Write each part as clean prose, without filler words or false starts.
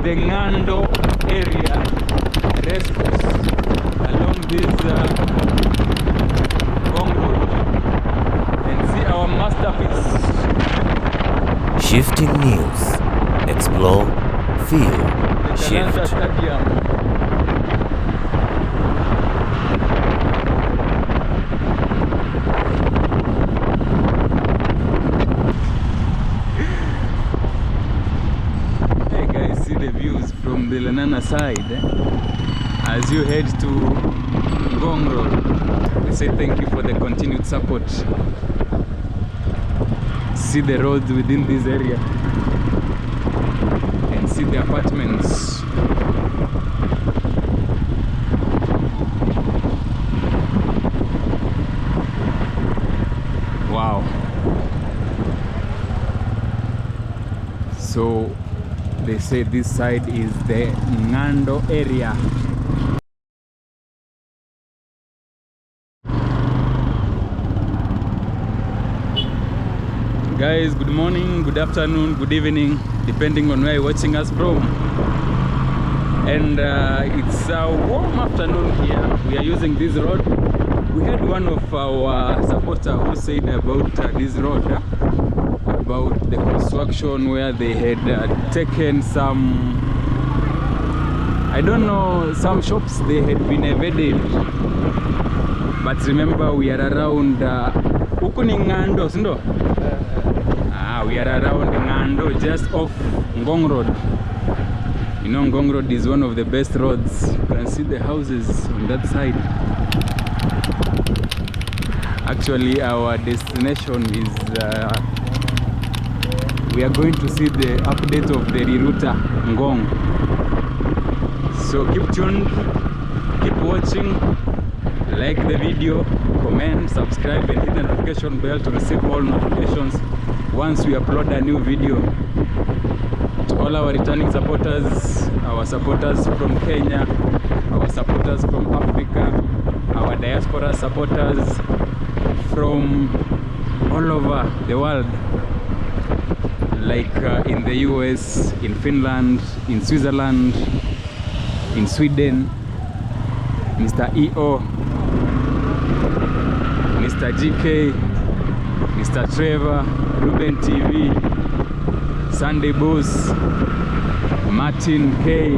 the Ngando area racecourse along this Ngong Road and see our masterpiece. Shifting news. Explore, feel, shift. Stadium. Hey guys, see the views from the Lanana side as you head to Ngong Road. We say thank you for the continued support. See the roads within this area and see the apartments. Wow. So they say this side is the Ngando area. Guys, good morning, good afternoon, good evening, depending on where you're watching us from. And it's a warm afternoon here. We are using this road. We had one of our supporters who said about this road, about the construction where they had taken some, I don't know, some shops they had been evaded. But remember, we are around huku ni Ngando, sindo? We are around Ngando, just off Ngong Road. You know, Ngong Road is one of the best roads. You can see the houses on that side. Actually, our destination is we are going to see the update of the rerouter Ngong. So keep tuned, keep watching, like the video, comment, subscribe and hit the notification bell to receive all notifications once we upload a new video. To all our returning supporters, our supporters from Kenya, our supporters from Africa, our diaspora supporters from all over the world, like in the US, in Finland, in Switzerland, in Sweden, Mr. EO, Mr. GK, Mr. Trevor, Ruben TV, Sunday Boss, Martin K,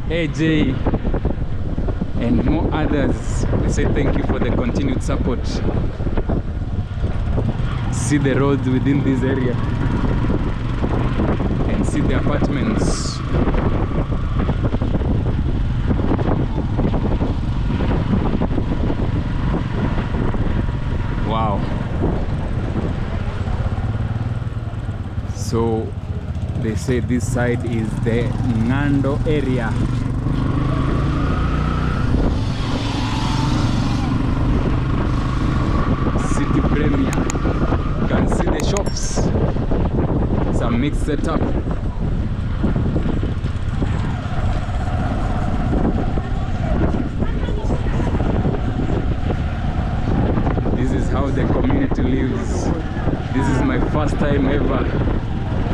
AJ, and more others. We say thank you for the continued support. See the roads within this area and see the apartments. Wow. So they say this side is the Ngando area. City Premier. You can see the shops. Some mixed setup. This is how the community lives. This is my first time ever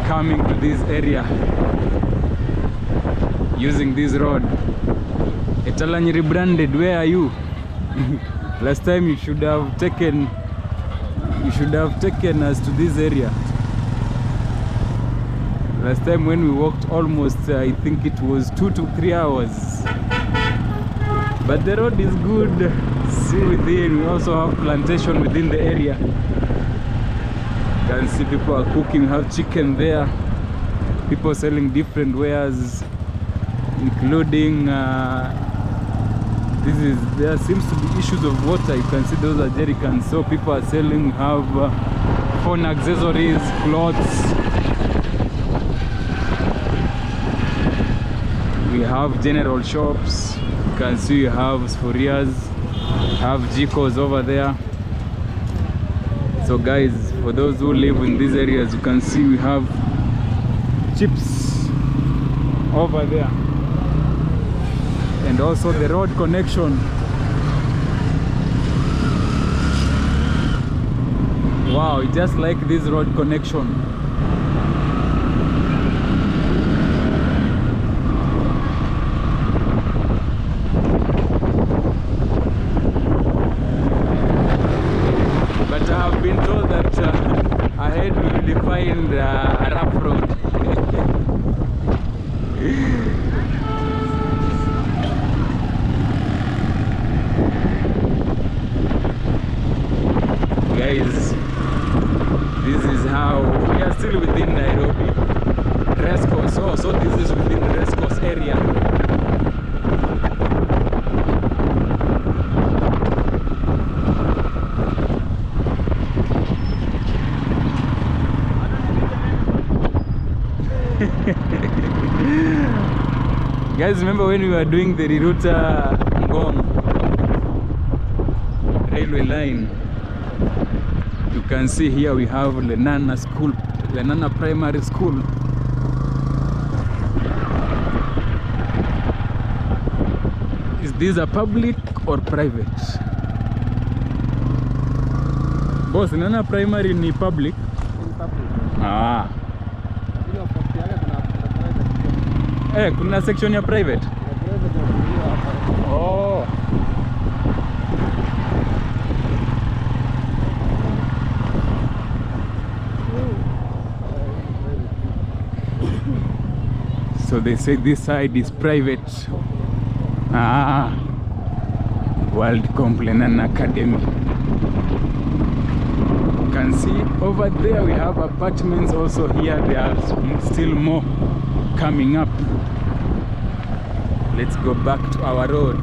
coming to this area using this road. Etalany rebranded. Where are you? Last time you should have taken us to this area. Last time when we walked almost I think it was 2 to 3 hours. But the road is good. See within, we also have plantation within the area. You can see people are cooking, we have chicken there. People selling different wares, including there seems to be issues of water. You can see those are jerry cans. So people are selling, have phone accessories, clothes. We have general shops. You can see you have Sfurias, have Jikos over there. So guys, for those who live in these areas, you can see we have chips over there. And also the road connection. Wow, just like this road connection. Racecourse. Oh, so this is within the Racecourse area. Guys, remember when we were doing the Riruta Ngong railway line? You can see here we have Lenana School, Lenana Primary School. Is this a public or private? Boss, Lenana Primary ni public? Ah. Kuna section ya private? Oh. So they say this side is private. Ah. World Complenan Academy. You can see over there we have apartments also here. There are still more coming up. Let's go back to our road.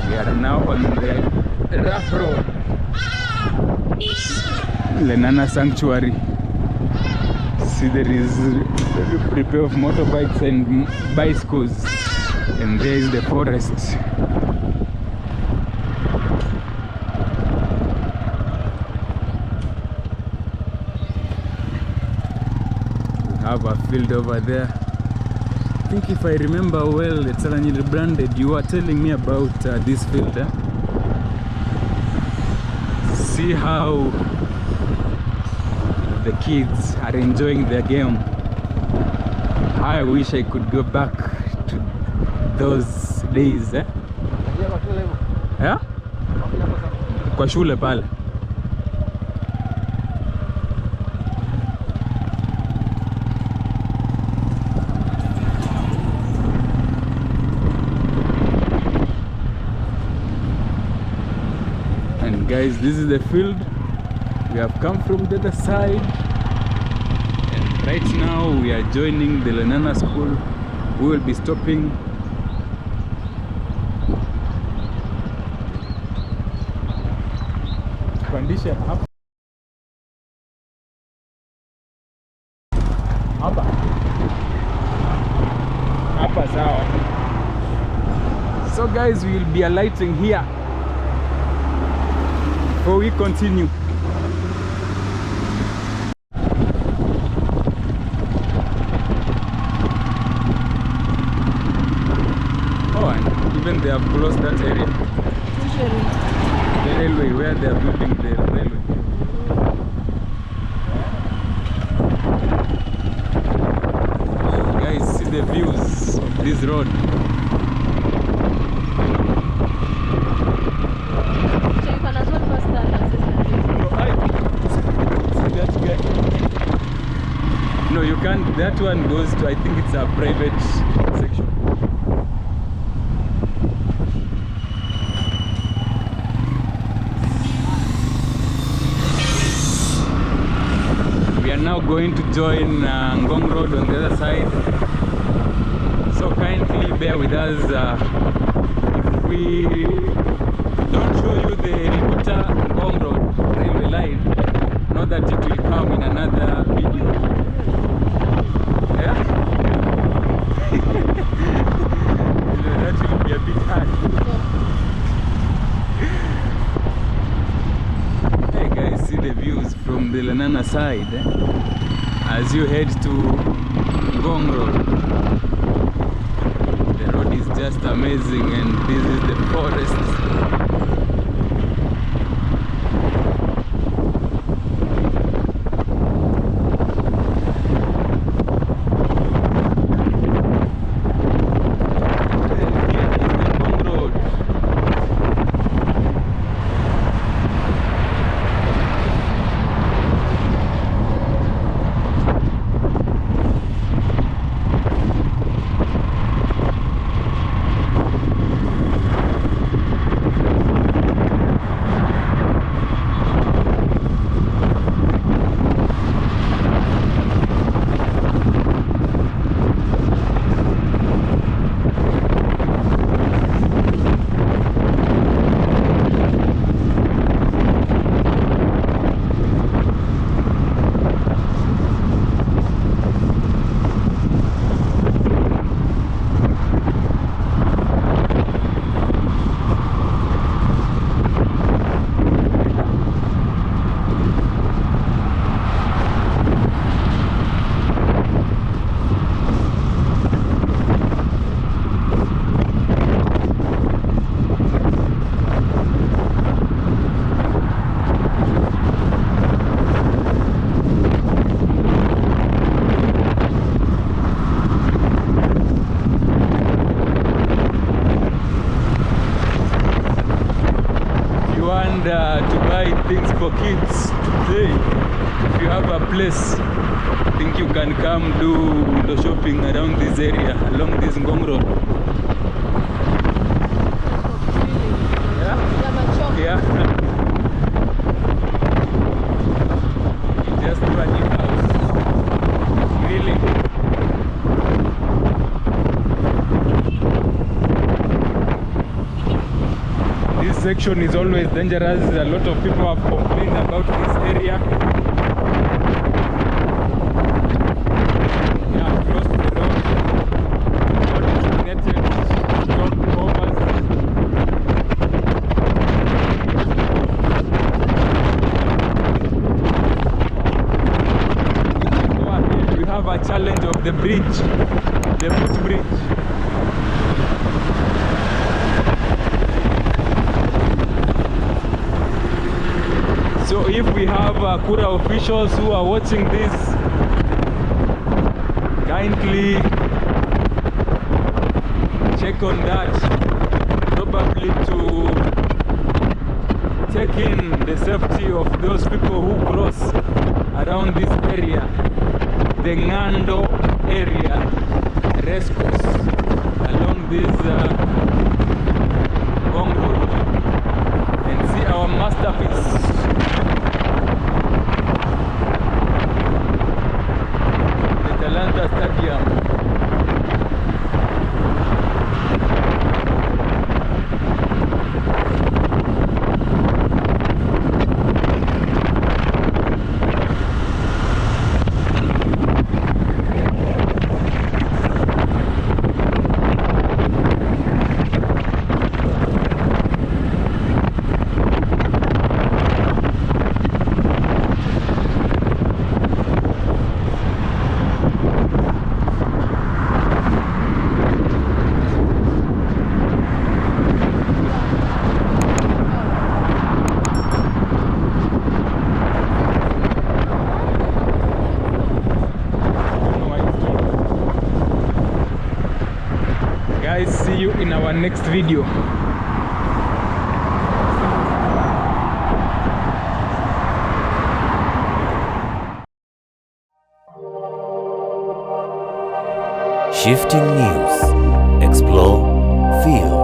We are now on the rough road. Lenana Sanctuary. See, there is a repair of motorbikes and bicycles, and there is the forest. Have a field over there. I think if I remember well, it's rebranded. You were telling me about this field. See how the kids are enjoying their game. I wish I could go back to those days. Yeah? Kwa shule pale. Guys, this is the field. We have come from the other side, and right now we are joining the Lenana School. We will be stopping condition hapa sawa. So guys, we will be alighting here before we continue. Oh, and even they have closed that area. The railway, where they are building the railway. Guys, see the views of this road. No, you can't. That one goes to, I think it's a private section. We are now going to join Ngong Road on the other side. So kindly bear with us if we don't show you the Ngong Road railway line. Know that it will come in another video. Yeah? That will be a bit hard. Hey guys, see the views from the Lenana side as you head to Ngong Road. The road is just amazing, and this is the forest. buy things for kids to play. If you have a place, I think you can come do the shopping around this area, along this Ngong Road. Yeah. Just a new house. Really. This section is always dangerous. A lot of people have complained about this area. Yeah, close to the road. All designated stop overs. Go ahead. We have a challenge of the bridge, the footbridge. So if we have Kura officials who are watching this, kindly check on that, probably to take in the safety of those people who cross around this area, the Ngando area Racecourse, along this Ngong Road, and see our masterpiece. Stadium. Guys, see you in our next video. Shifting news. Explore, feel,